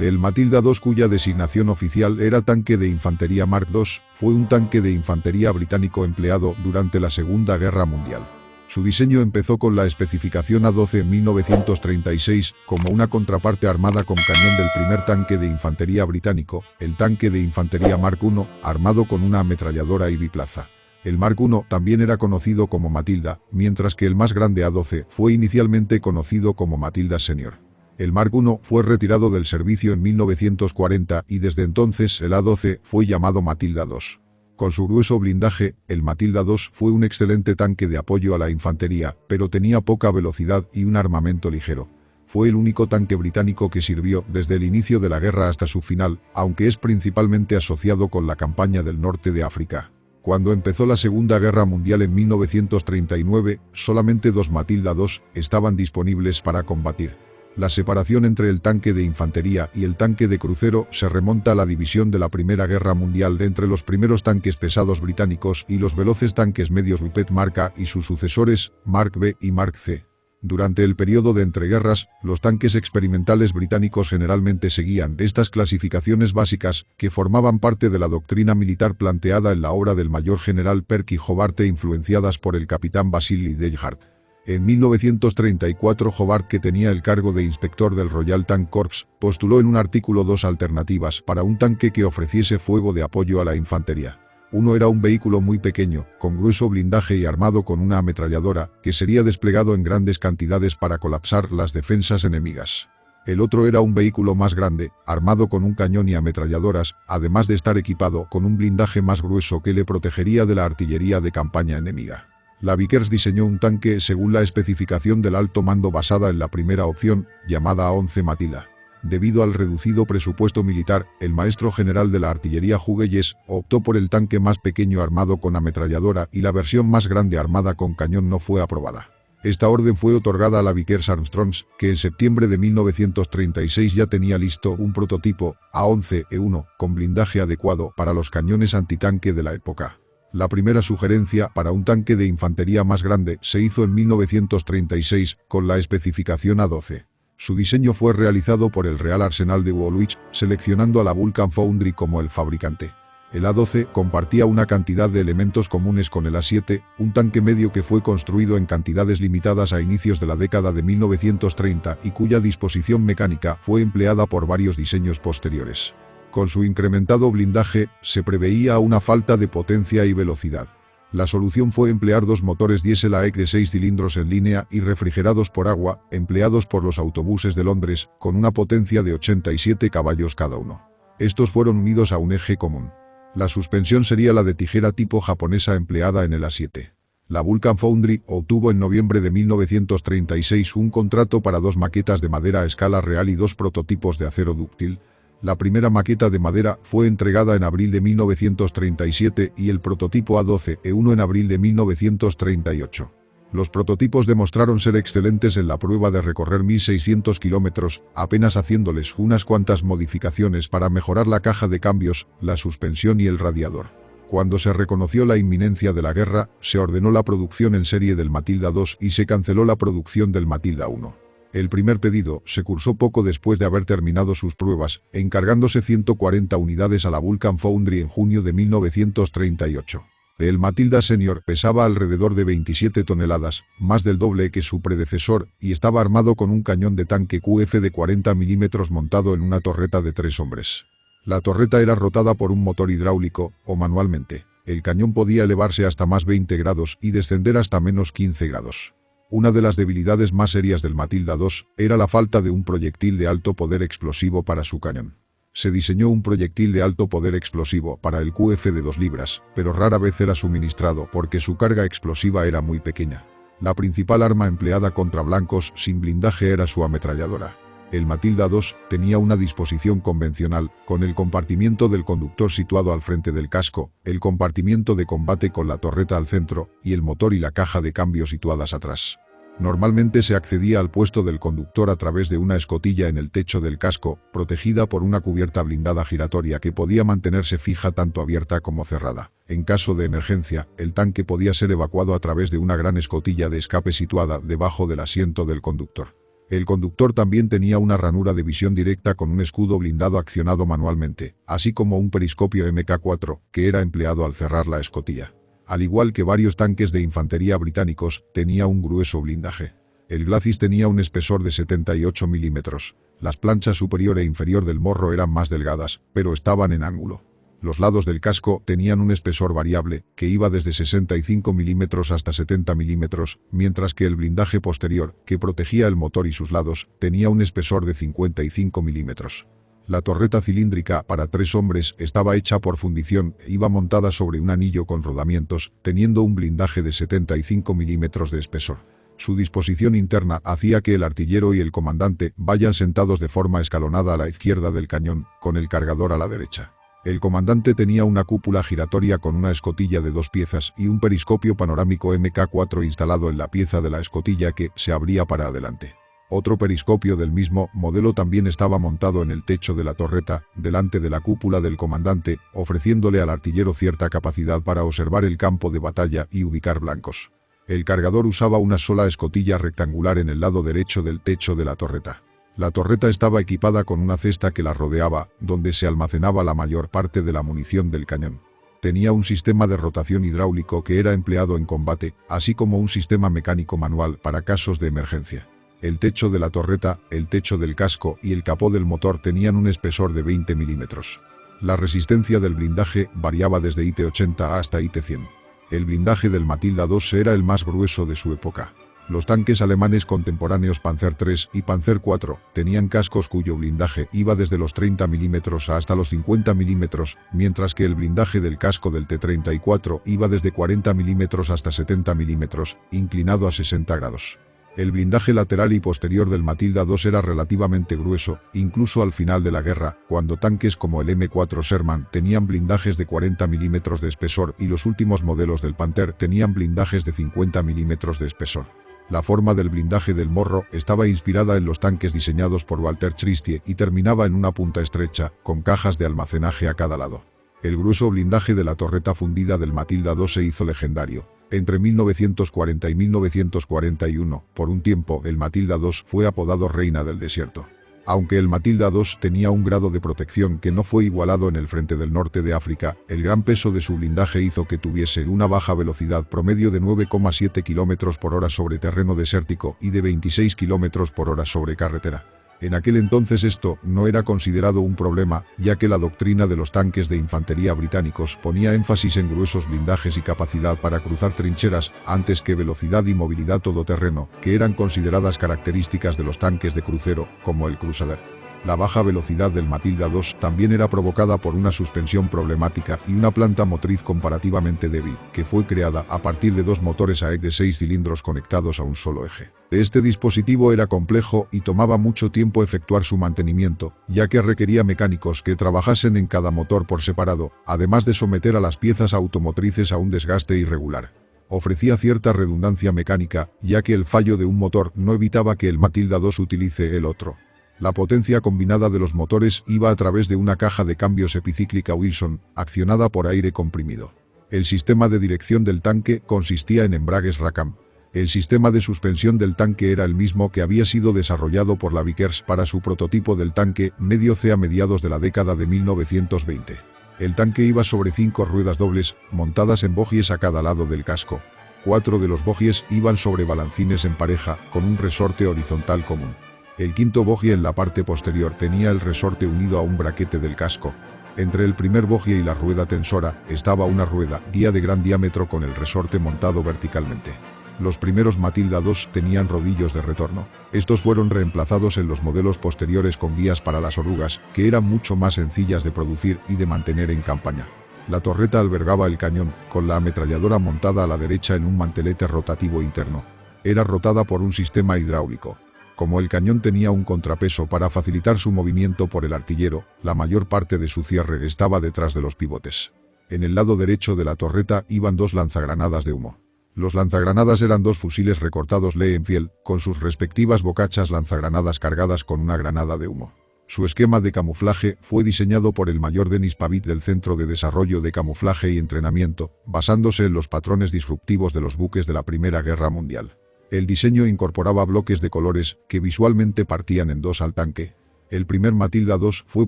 El Matilda II, cuya designación oficial era tanque de infantería Mark II, fue un tanque de infantería británico empleado durante la Segunda Guerra Mundial. Su diseño empezó con la especificación A12 en 1936 como una contraparte armada con cañón del primer tanque de infantería británico, el tanque de infantería Mark I, armado con una ametralladora y biplaza. El Mark I también era conocido como Matilda, mientras que el más grande A12 fue inicialmente conocido como Matilda Senior. El Mark I fue retirado del servicio en 1940 y desde entonces el A12 fue llamado Matilda II. Con su grueso blindaje, el Matilda II fue un excelente tanque de apoyo a la infantería, pero tenía poca velocidad y un armamento ligero. Fue el único tanque británico que sirvió desde el inicio de la guerra hasta su final, aunque es principalmente asociado con la campaña del norte de África. Cuando empezó la Segunda Guerra Mundial en 1939, solamente 2 Matilda II estaban disponibles para combatir. La separación entre el tanque de infantería y el tanque de crucero se remonta a la división de la Primera Guerra Mundial entre los primeros tanques pesados británicos y los veloces tanques medios Rupert Mark A y sus sucesores, Mark B y Mark C. Durante el periodo de entreguerras, los tanques experimentales británicos generalmente seguían estas clasificaciones básicas que formaban parte de la doctrina militar planteada en la obra del mayor general Percy Hobart e influenciadas por el capitán Basil Lidehart. En 1934 Hobart, que tenía el cargo de inspector del Royal Tank Corps, postuló en un artículo 2 alternativas para un tanque que ofreciese fuego de apoyo a la infantería. Uno era un vehículo muy pequeño, con grueso blindaje y armado con una ametralladora, que sería desplegado en grandes cantidades para colapsar las defensas enemigas. El otro era un vehículo más grande, armado con un cañón y ametralladoras, además de estar equipado con un blindaje más grueso que le protegería de la artillería de campaña enemiga. La Vickers diseñó un tanque según la especificación del alto mando basada en la primera opción, llamada A11 Matilda. Debido al reducido presupuesto militar, el maestro general de la artillería Hugh Hughes optó por el tanque más pequeño armado con ametralladora y la versión más grande armada con cañón no fue aprobada. Esta orden fue otorgada a la Vickers Armstrongs, que en septiembre de 1936 ya tenía listo un prototipo A11E1 con blindaje adecuado para los cañones antitanque de la época. La primera sugerencia para un tanque de infantería más grande se hizo en 1936 con la especificación A12. Su diseño fue realizado por el Real Arsenal de Woolwich, seleccionando a la Vulcan Foundry como el fabricante. El A12 compartía una cantidad de elementos comunes con el A7, un tanque medio que fue construido en cantidades limitadas a inicios de la década de 1930 y cuya disposición mecánica fue empleada por varios diseños posteriores. Con su incrementado blindaje, se preveía una falta de potencia y velocidad. La solución fue emplear 2 motores diésel AEC de 6 cilindros en línea y refrigerados por agua, empleados por los autobuses de Londres, con una potencia de 87 caballos cada uno. Estos fueron unidos a un eje común. La suspensión sería la de tijera tipo japonesa empleada en el A7. La Vulcan Foundry obtuvo en noviembre de 1936 un contrato para 2 maquetas de madera a escala real y 2 prototipos de acero dúctil. La primera maqueta de madera fue entregada en abril de 1937 y el prototipo A12E1 en abril de 1938. Los prototipos demostraron ser excelentes en la prueba de recorrer 1.600 kilómetros, apenas haciéndoles unas cuantas modificaciones para mejorar la caja de cambios, la suspensión y el radiador. Cuando se reconoció la inminencia de la guerra, se ordenó la producción en serie del Matilda II y se canceló la producción del Matilda I. El primer pedido se cursó poco después de haber terminado sus pruebas, encargándose 140 unidades a la Vulcan Foundry en junio de 1938. El Matilda Senior pesaba alrededor de 27 toneladas, más del doble que su predecesor, y estaba armado con un cañón de tanque QF de 40 mm montado en una torreta de 3 hombres. La torreta era rotada por un motor hidráulico, o manualmente. El cañón podía elevarse hasta más 20 grados y descender hasta menos 15 grados. Una de las debilidades más serias del Matilda II era la falta de un proyectil de alto poder explosivo para su cañón. Se diseñó un proyectil de alto poder explosivo para el QF de 2 libras, pero rara vez era suministrado porque su carga explosiva era muy pequeña. La principal arma empleada contra blancos sin blindaje era su ametralladora. El Matilda II tenía una disposición convencional, con el compartimiento del conductor situado al frente del casco, el compartimiento de combate con la torreta al centro, y el motor y la caja de cambio situadas atrás. Normalmente se accedía al puesto del conductor a través de una escotilla en el techo del casco, protegida por una cubierta blindada giratoria que podía mantenerse fija tanto abierta como cerrada. En caso de emergencia, el tanque podía ser evacuado a través de una gran escotilla de escape situada debajo del asiento del conductor. El conductor también tenía una ranura de visión directa con un escudo blindado accionado manualmente, así como un periscopio Mk4, que era empleado al cerrar la escotilla. Al igual que varios tanques de infantería británicos, tenía un grueso blindaje. El Glacis tenía un espesor de 78 milímetros. Las planchas superior e inferior del morro eran más delgadas, pero estaban en ángulo. Los lados del casco tenían un espesor variable, que iba desde 65 milímetros hasta 70 milímetros, mientras que el blindaje posterior, que protegía el motor y sus lados, tenía un espesor de 55 milímetros. La torreta cilíndrica para 3 hombres estaba hecha por fundición e iba montada sobre un anillo con rodamientos, teniendo un blindaje de 75 milímetros de espesor. Su disposición interna hacía que el artillero y el comandante vayan sentados de forma escalonada a la izquierda del cañón, con el cargador a la derecha. El comandante tenía una cúpula giratoria con una escotilla de 2 piezas y un periscopio panorámico Mk4 instalado en la pieza de la escotilla que se abría para adelante. Otro periscopio del mismo modelo también estaba montado en el techo de la torreta, delante de la cúpula del comandante, ofreciéndole al artillero cierta capacidad para observar el campo de batalla y ubicar blancos. El cargador usaba una sola escotilla rectangular en el lado derecho del techo de la torreta. La torreta estaba equipada con una cesta que la rodeaba, donde se almacenaba la mayor parte de la munición del cañón. Tenía un sistema de rotación hidráulico que era empleado en combate, así como un sistema mecánico manual para casos de emergencia. El techo de la torreta, el techo del casco y el capó del motor tenían un espesor de 20 milímetros. La resistencia del blindaje variaba desde IT-80 hasta IT-100. El blindaje del Matilda II era el más grueso de su época. Los tanques alemanes contemporáneos Panzer III y Panzer IV tenían cascos cuyo blindaje iba desde los 30 milímetros hasta los 50 milímetros, mientras que el blindaje del casco del T-34 iba desde 40 milímetros hasta 70 milímetros, inclinado a 60 grados. El blindaje lateral y posterior del Matilda II era relativamente grueso, incluso al final de la guerra, cuando tanques como el M4 Sherman tenían blindajes de 40 milímetros de espesor y los últimos modelos del Panther tenían blindajes de 50 milímetros de espesor. La forma del blindaje del morro estaba inspirada en los tanques diseñados por Walter Tristie y terminaba en una punta estrecha, con cajas de almacenaje a cada lado. El grueso blindaje de la torreta fundida del Matilda II se hizo legendario. Entre 1940 y 1941, por un tiempo, el Matilda II fue apodado Reina del Desierto. Aunque el Matilda II tenía un grado de protección que no fue igualado en el frente del norte de África, el gran peso de su blindaje hizo que tuviese una baja velocidad promedio de 9,7 km por hora sobre terreno desértico y de 26 km por hora sobre carretera. En aquel entonces esto no era considerado un problema, ya que la doctrina de los tanques de infantería británicos ponía énfasis en gruesos blindajes y capacidad para cruzar trincheras, antes que velocidad y movilidad todoterreno, que eran consideradas características de los tanques de crucero, como el Crusader. La baja velocidad del Matilda II también era provocada por una suspensión problemática y una planta motriz comparativamente débil, que fue creada a partir de 2 motores AEG de 6 cilindros conectados a un solo eje. Este dispositivo era complejo y tomaba mucho tiempo efectuar su mantenimiento, ya que requería mecánicos que trabajasen en cada motor por separado, además de someter a las piezas automotrices a un desgaste irregular. Ofrecía cierta redundancia mecánica, ya que el fallo de un motor no evitaba que el Matilda II utilice el otro. La potencia combinada de los motores iba a través de una caja de cambios epicíclica Wilson, accionada por aire comprimido. El sistema de dirección del tanque consistía en embragues Rackham. El sistema de suspensión del tanque era el mismo que había sido desarrollado por la Vickers para su prototipo del tanque medio C a mediados de la década de 1920. El tanque iba sobre 5 ruedas dobles, montadas en bogies a cada lado del casco. 4 de los bogies iban sobre balancines en pareja, con un resorte horizontal común. El quinto bogie en la parte posterior tenía el resorte unido a un braquete del casco. Entre el primer bogie y la rueda tensora estaba una rueda guía de gran diámetro con el resorte montado verticalmente. Los primeros Matilda II tenían rodillos de retorno. Estos fueron reemplazados en los modelos posteriores con guías para las orugas, que eran mucho más sencillas de producir y de mantener en campaña. La torreta albergaba el cañón, con la ametralladora montada a la derecha en un mantelete rotativo interno. Era rotada por un sistema hidráulico. Como el cañón tenía un contrapeso para facilitar su movimiento por el artillero, la mayor parte de su cierre estaba detrás de los pivotes. En el lado derecho de la torreta iban 2 lanzagranadas de humo. Los lanzagranadas eran 2 fusiles recortados Lee Enfield, con sus respectivas bocachas lanzagranadas cargadas con una granada de humo. Su esquema de camuflaje fue diseñado por el mayor Denis Pavitt del Centro de Desarrollo de Camuflaje y Entrenamiento, basándose en los patrones disruptivos de los buques de la Primera Guerra Mundial. El diseño incorporaba bloques de colores que visualmente partían en dos al tanque. El primer Matilda II fue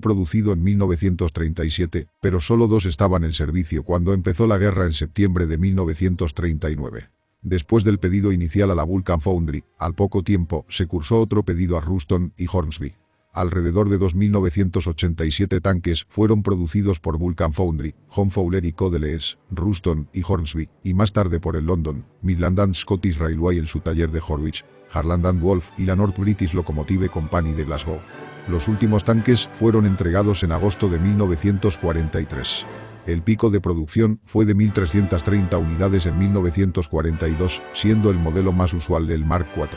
producido en 1937, pero solo dos estaban en servicio cuando empezó la guerra en septiembre de 1939. Después del pedido inicial a la Vulcan Foundry, al poco tiempo se cursó otro pedido a Ruston y Hornsby. Alrededor de 2.987 tanques fueron producidos por Vulcan Foundry, John Fowler y Codelees, Ruston y Hornsby, y más tarde por el London, Midland and Scottish Railway en su taller de Horwich, Harland and Wolff y la North British Locomotive Company de Glasgow. Los últimos tanques fueron entregados en agosto de 1943. El pico de producción fue de 1.330 unidades en 1942, siendo el modelo más usual el Mark IV.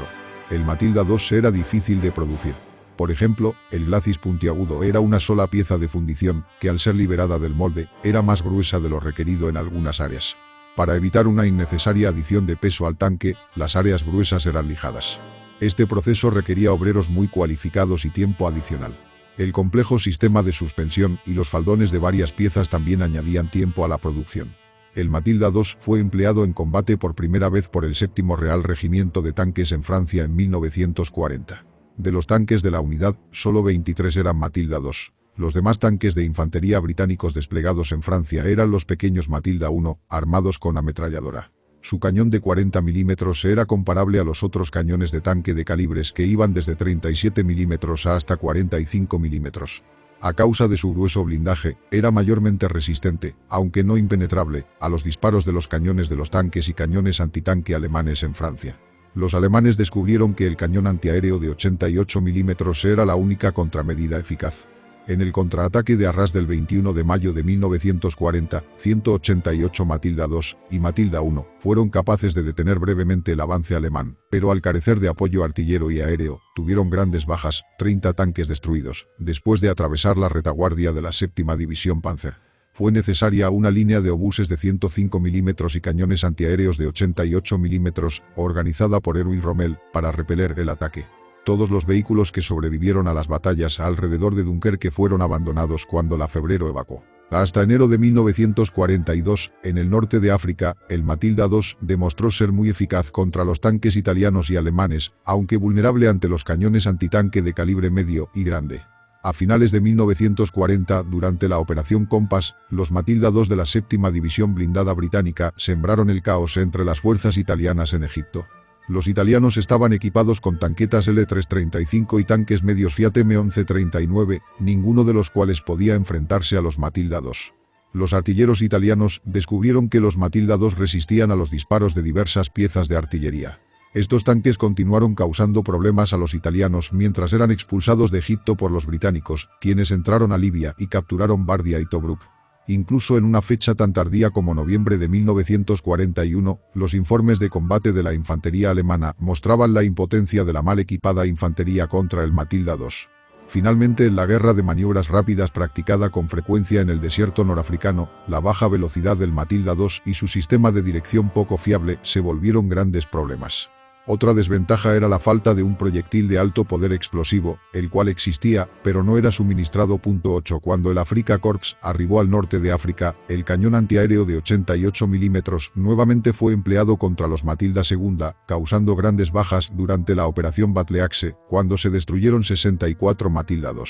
El Matilda II era difícil de producir. Por ejemplo, el glacis puntiagudo era una sola pieza de fundición que, al ser liberada del molde, era más gruesa de lo requerido en algunas áreas. Para evitar una innecesaria adición de peso al tanque, las áreas gruesas eran lijadas. Este proceso requería obreros muy cualificados y tiempo adicional. El complejo sistema de suspensión y los faldones de varias piezas también añadían tiempo a la producción. El Matilda II fue empleado en combate por primera vez por el 7º Real Regimiento de Tanques en Francia en 1940. De los tanques de la unidad, solo 23 eran Matilda II. Los demás tanques de infantería británicos desplegados en Francia eran los pequeños Matilda I, armados con ametralladora. Su cañón de 40 milímetros era comparable a los otros cañones de tanque de calibres que iban desde 37 milímetros hasta 45 milímetros. A causa de su grueso blindaje, era mayormente resistente, aunque no impenetrable, a los disparos de los cañones de los tanques y cañones antitanque alemanes en Francia. Los alemanes descubrieron que el cañón antiaéreo de 88 milímetros era la única contramedida eficaz. En el contraataque de Arras del 21 de mayo de 1940, 188 Matilda II y Matilda I fueron capaces de detener brevemente el avance alemán, pero al carecer de apoyo artillero y aéreo, tuvieron grandes bajas, 30 tanques destruidos, después de atravesar la retaguardia de la 7ª División Panzer. Fue necesaria una línea de obuses de 105 milímetros y cañones antiaéreos de 88 milímetros, organizada por Erwin Rommel, para repeler el ataque. Todos los vehículos que sobrevivieron a las batallas alrededor de Dunkerque fueron abandonados cuando la Febrero evacuó. Hasta enero de 1942, en el norte de África, el Matilda II demostró ser muy eficaz contra los tanques italianos y alemanes, aunque vulnerable ante los cañones antitanque de calibre medio y grande. A finales de 1940, durante la Operación Compass, los Matilda II de la 7ª División Blindada Británica sembraron el caos entre las fuerzas italianas en Egipto. Los italianos estaban equipados con tanquetas L335 y tanques medios Fiat M1139, ninguno de los cuales podía enfrentarse a los Matilda II. Los artilleros italianos descubrieron que los Matilda II resistían a los disparos de diversas piezas de artillería. Estos tanques continuaron causando problemas a los italianos mientras eran expulsados de Egipto por los británicos, quienes entraron a Libia y capturaron Bardia y Tobruk. Incluso en una fecha tan tardía como noviembre de 1941, los informes de combate de la infantería alemana mostraban la impotencia de la mal equipada infantería contra el Matilda II. Finalmente, en la guerra de maniobras rápidas practicada con frecuencia en el desierto norafricano, la baja velocidad del Matilda II y su sistema de dirección poco fiable se volvieron grandes problemas. Otra desventaja era la falta de un proyectil de alto poder explosivo, el cual existía, pero no era suministrado. 8 Cuando el Afrika Korps arribó al norte de África, el cañón antiaéreo de 88 milímetros nuevamente fue empleado contra los Matilda II, causando grandes bajas durante la Operación Battle Axe, cuando se destruyeron 64 Matilda II.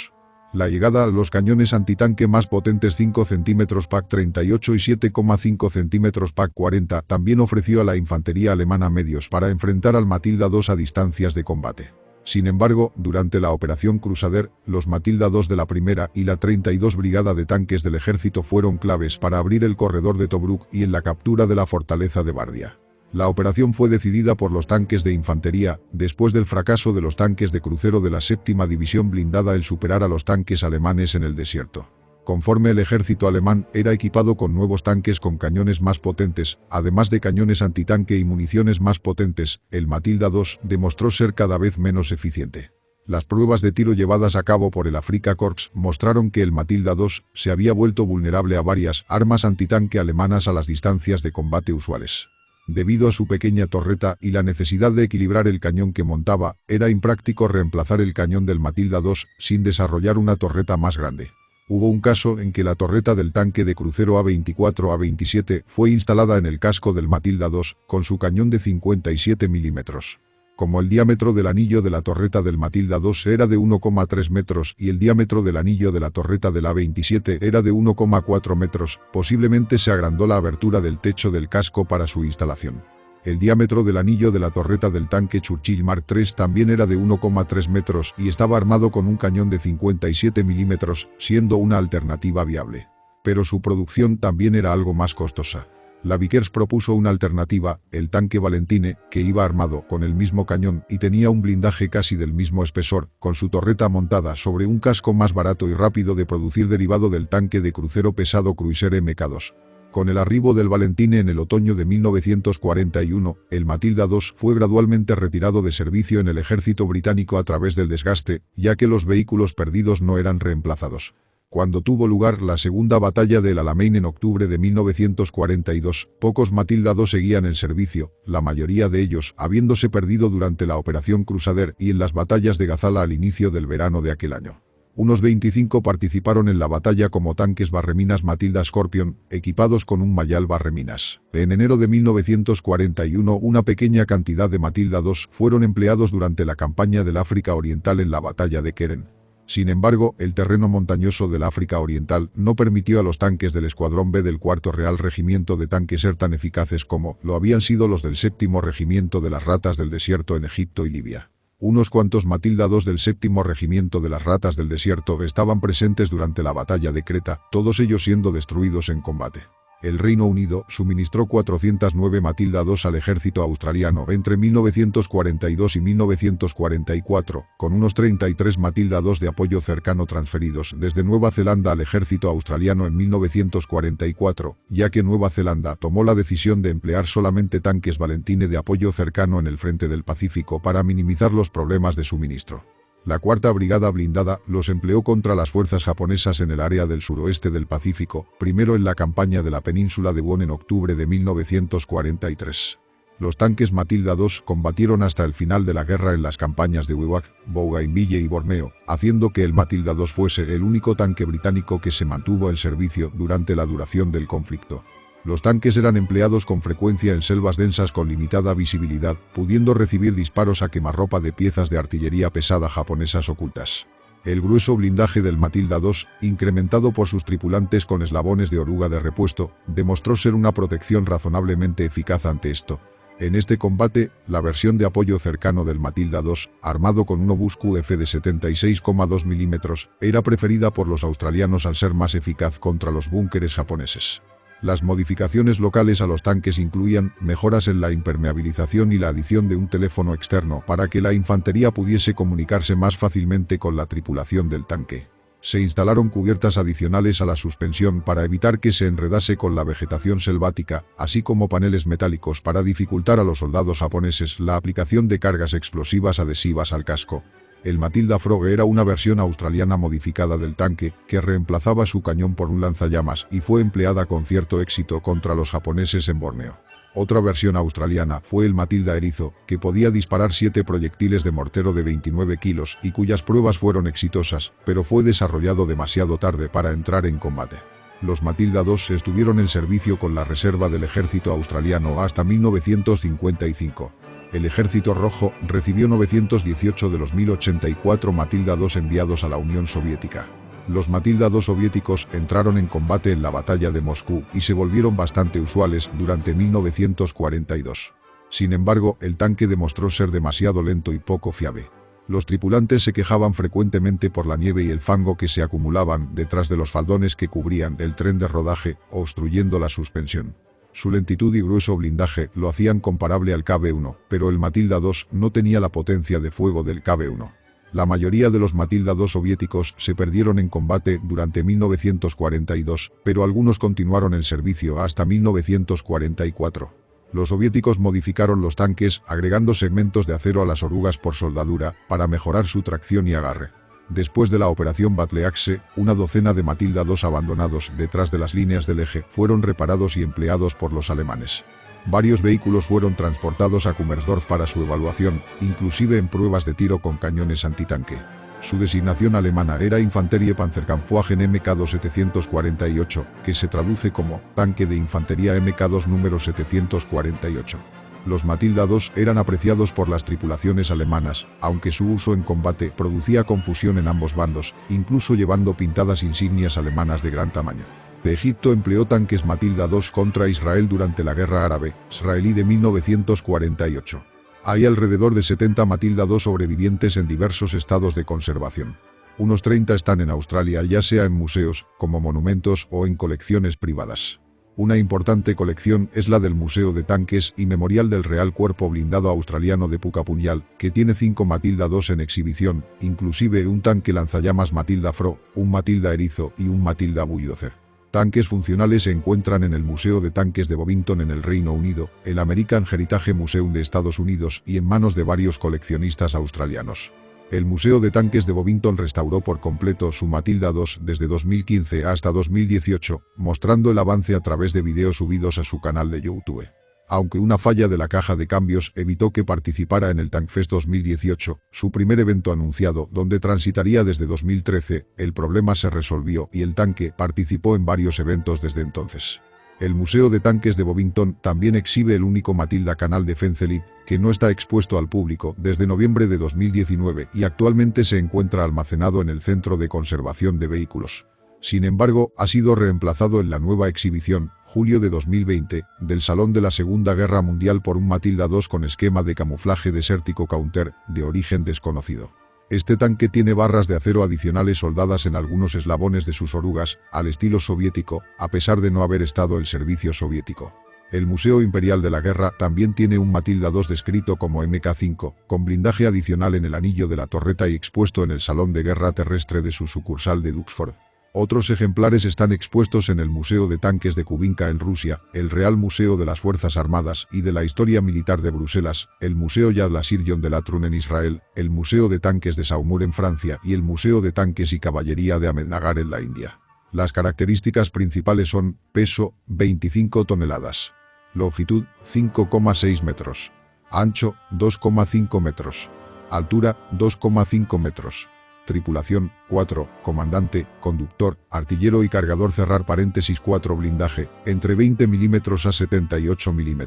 La llegada a los cañones antitanque más potentes 5 cm PaK 38 y 7,5 cm PaK 40 también ofreció a la infantería alemana medios para enfrentar al Matilda II a distancias de combate. Sin embargo, durante la Operación Crusader, los Matilda II de la primera y la 32 Brigada de Tanques del Ejército fueron claves para abrir el corredor de Tobruk y en la captura de la fortaleza de Bardia. La operación fue decidida por los tanques de infantería, después del fracaso de los tanques de crucero de la 7ª División Blindada el superar a los tanques alemanes en el desierto. Conforme el ejército alemán era equipado con nuevos tanques con cañones más potentes, además de cañones antitanque y municiones más potentes, el Matilda II demostró ser cada vez menos eficiente. Las pruebas de tiro llevadas a cabo por el Afrika Korps mostraron que el Matilda II se había vuelto vulnerable a varias armas antitanque alemanas a las distancias de combate usuales. Debido a su pequeña torreta y la necesidad de equilibrar el cañón que montaba, era impráctico reemplazar el cañón del Matilda II sin desarrollar una torreta más grande. Hubo un caso en que la torreta del tanque de crucero A24-A27 fue instalada en el casco del Matilda II con su cañón de 57 milímetros. Como el diámetro del anillo de la torreta del Matilda II era de 1,3 metros y el diámetro del anillo de la torreta del A27 era de 1,4 metros, posiblemente se agrandó la abertura del techo del casco para su instalación. El diámetro del anillo de la torreta del tanque Churchill Mark III también era de 1,3 metros y estaba armado con un cañón de 57 milímetros, siendo una alternativa viable. Pero su producción también era algo más costosa. La Vickers propuso una alternativa, el tanque Valentine, que iba armado con el mismo cañón y tenía un blindaje casi del mismo espesor, con su torreta montada sobre un casco más barato y rápido de producir derivado del tanque de crucero pesado Cruiser Mk2. Con el arribo del Valentine en el otoño de 1941, el Matilda II fue gradualmente retirado de servicio en el ejército británico a través del desgaste, ya que los vehículos perdidos no eran reemplazados. Cuando tuvo lugar la segunda batalla del Alamein en octubre de 1942, pocos Matilda II seguían en servicio, la mayoría de ellos habiéndose perdido durante la Operación Crusader y en las batallas de Gazala al inicio del verano de aquel año. Unos 25 participaron en la batalla como tanques barreminas Matilda Scorpion, equipados con un mayal barreminas. En enero de 1941 una pequeña cantidad de Matilda II fueron empleados durante la campaña del África Oriental en la batalla de Keren. Sin embargo, el terreno montañoso del África Oriental no permitió a los tanques del Escuadrón B del Cuarto Real Regimiento de Tanques ser tan eficaces como lo habían sido los del Séptimo Regimiento de las Ratas del Desierto en Egipto y Libia. Unos cuantos Matilda II del Séptimo Regimiento de las Ratas del Desierto estaban presentes durante la batalla de Creta, todos ellos siendo destruidos en combate. El Reino Unido suministró 409 Matilda II al ejército australiano entre 1942 y 1944, con unos 33 Matilda II de apoyo cercano transferidos desde Nueva Zelanda al ejército australiano en 1944, ya que Nueva Zelanda tomó la decisión de emplear solamente tanques Valentine de apoyo cercano en el frente del Pacífico para minimizar los problemas de suministro. La Cuarta Brigada Blindada los empleó contra las fuerzas japonesas en el área del suroeste del Pacífico, primero en la campaña de la península de Guam en octubre de 1943. Los tanques Matilda II combatieron hasta el final de la guerra en las campañas de Wewak, Bougainville y Borneo, haciendo que el Matilda II fuese el único tanque británico que se mantuvo en servicio durante la duración del conflicto. Los tanques eran empleados con frecuencia en selvas densas con limitada visibilidad, pudiendo recibir disparos a quemarropa de piezas de artillería pesada japonesas ocultas. El grueso blindaje del Matilda II, incrementado por sus tripulantes con eslabones de oruga de repuesto, demostró ser una protección razonablemente eficaz ante esto. En este combate, la versión de apoyo cercano del Matilda II, armado con un obús QF de 76,2 mm, era preferida por los australianos al ser más eficaz contra los búnkeres japoneses. Las modificaciones locales a los tanques incluían mejoras en la impermeabilización y la adición de un teléfono externo para que la infantería pudiese comunicarse más fácilmente con la tripulación del tanque. Se instalaron cubiertas adicionales a la suspensión para evitar que se enredase con la vegetación selvática, así como paneles metálicos para dificultar a los soldados japoneses la aplicación de cargas explosivas adhesivas al casco. El Matilda Frog era una versión australiana modificada del tanque, que reemplazaba su cañón por un lanzallamas y fue empleada con cierto éxito contra los japoneses en Borneo. Otra versión australiana fue el Matilda Erizo, que podía disparar 7 proyectiles de mortero de 29 kilos y cuyas pruebas fueron exitosas, pero fue desarrollado demasiado tarde para entrar en combate. Los Matilda II estuvieron en servicio con la reserva del ejército australiano hasta 1955. El Ejército Rojo recibió 918 de los 1084 Matilda II enviados a la Unión Soviética. Los Matilda II soviéticos entraron en combate en la batalla de Moscú y se volvieron bastante usuales durante 1942. Sin embargo, el tanque demostró ser demasiado lento y poco fiable. Los tripulantes se quejaban frecuentemente por la nieve y el fango que se acumulaban detrás de los faldones que cubrían el tren de rodaje, obstruyendo la suspensión. Su lentitud y grueso blindaje lo hacían comparable al KB-1, pero el Matilda II no tenía la potencia de fuego del KB-1. La mayoría de los Matilda II soviéticos se perdieron en combate durante 1942, pero algunos continuaron en servicio hasta 1944. Los soviéticos modificaron los tanques agregando segmentos de acero a las orugas por soldadura para mejorar su tracción y agarre. Después de la operación Battle Axe, una docena de Matilda II abandonados detrás de las líneas del eje fueron reparados y empleados por los alemanes. Varios vehículos fueron transportados a Kummersdorf para su evaluación, inclusive en pruebas de tiro con cañones antitanque. Su designación alemana era Infanterie Panzerkampfwagen MK2 748, que se traduce como tanque de infantería MK2 número 748. Los Matilda II eran apreciados por las tripulaciones alemanas, aunque su uso en combate producía confusión en ambos bandos, incluso llevando pintadas insignias alemanas de gran tamaño. Egipto empleó tanques Matilda II contra Israel durante la Guerra Árabe-Israelí de 1948. Hay alrededor de 70 Matilda II sobrevivientes en diversos estados de conservación. Unos 30 están en Australia, ya sea en museos, como monumentos o en colecciones privadas. Una importante colección es la del Museo de Tanques y Memorial del Real Cuerpo Blindado Australiano de Pukapunyal, que tiene 5 Matilda II en exhibición, inclusive un tanque lanzallamas Matilda Fro, un Matilda Erizo y un Matilda Bulldozer. Tanques funcionales se encuentran en el Museo de Tanques de Bovington en el Reino Unido, el American Heritage Museum de Estados Unidos y en manos de varios coleccionistas australianos. El Museo de Tanques de Bovington restauró por completo su Matilda II desde 2015 hasta 2018, mostrando el avance a través de videos subidos a su canal de YouTube. Aunque una falla de la caja de cambios evitó que participara en el Tankfest 2018, su primer evento anunciado, donde transitaría desde 2013, el problema se resolvió y el tanque participó en varios eventos desde entonces. El Museo de Tanques de Bovington también exhibe el único Matilda Canal Defense Elite, que no está expuesto al público desde noviembre de 2019 y actualmente se encuentra almacenado en el Centro de Conservación de Vehículos. Sin embargo, ha sido reemplazado en la nueva exhibición, julio de 2020, del Salón de la Segunda Guerra Mundial por un Matilda II con esquema de camuflaje desértico Counter, de origen desconocido. Este tanque tiene barras de acero adicionales soldadas en algunos eslabones de sus orugas, al estilo soviético, a pesar de no haber estado en servicio soviético. El Museo Imperial de la Guerra también tiene un Matilda II descrito como MK5, con blindaje adicional en el anillo de la torreta y expuesto en el Salón de Guerra Terrestre de su sucursal de Duxford. Otros ejemplares están expuestos en el Museo de Tanques de Kubinka en Rusia, el Real Museo de las Fuerzas Armadas y de la Historia Militar de Bruselas, el Museo Yad Vashem de Latrun en Israel, el Museo de Tanques de Saumur en Francia y el Museo de Tanques y Caballería de Ahmednagar en la India. Las características principales son: peso, 25 toneladas. Longitud, 5,6 metros. Ancho, 2,5 metros. Altura, 2,5 metros. Tripulación, 4, comandante, conductor, artillero y cargador cerrar paréntesis 4 blindaje, entre 20 mm a 78 mm.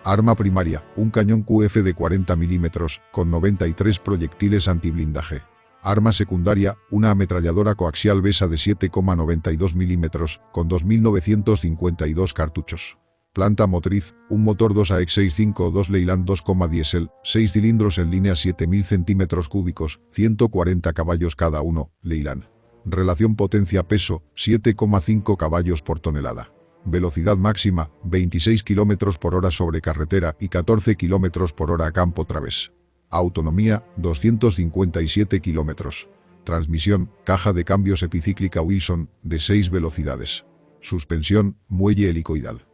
Arma primaria, un cañón QF de 40 mm, con 93 proyectiles antiblindaje. Arma secundaria, una ametralladora coaxial Besa de 7,92 mm, con 2.952 cartuchos. Planta motriz, un motor 2AX652 Leyland 2, diésel, 6 cilindros en línea 7000 centímetros cúbicos, 140 caballos cada uno, Leyland. Relación potencia-peso, 7,5 caballos por tonelada. Velocidad máxima, 26 km por hora sobre carretera y 14 km por hora a campo través. Autonomía, 257 km. Transmisión, caja de cambios epicíclica Wilson, de 6 velocidades. Suspensión, muelle helicoidal.